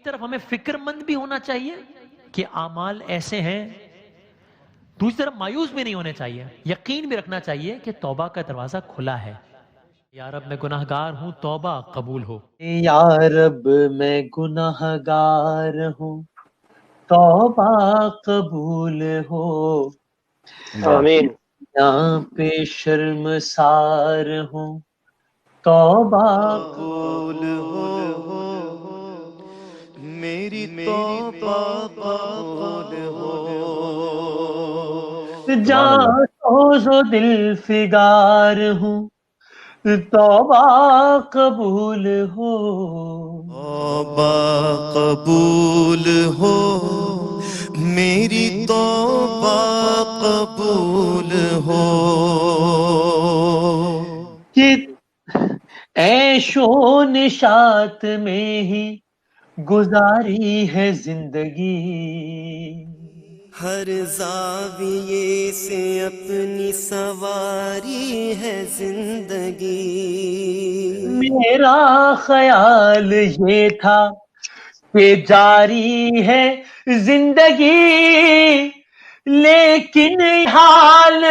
طرف ہمیں فکر مند بھی ہونا چاہیے کہ اعمال ایسے ہیں، دوسری طرف مایوس بھی نہیں ہونے چاہیے، یقین بھی رکھنا چاہیے کہ توبہ کا دروازہ کھلا ہے۔ یا رب میں گناہ گار ہوں، توبہ قبول ہو۔ یا رب میں گناہ گار ہوں، توبہ قبول ہو، آمین۔ یہاں پہ شرمسار ہوں، توبہ قبول ہو، میری توبہ قبول ہو۔ جان سوز و دل فگار ہوں، توبہ قبول ہو، توبہ قبول ہو، میری توبہ قبول ہو۔ کہ عیش و نشاط میں ہی گزاری ہے زندگی، ہر زاویے سے اپنی سواری ہے زندگی۔ میرا خیال یہ تھا کہ جاری ہے زندگی، لیکن حال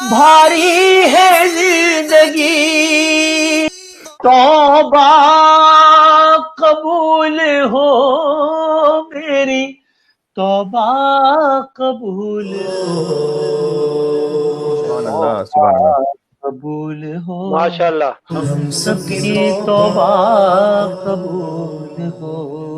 بھاری ہے زندگی، توبہ قبول ہو میری، توبہ قبول ہو، قبول ہو، ماشاء اللہ۔ ہم سب کی توبہ قبول ہو۔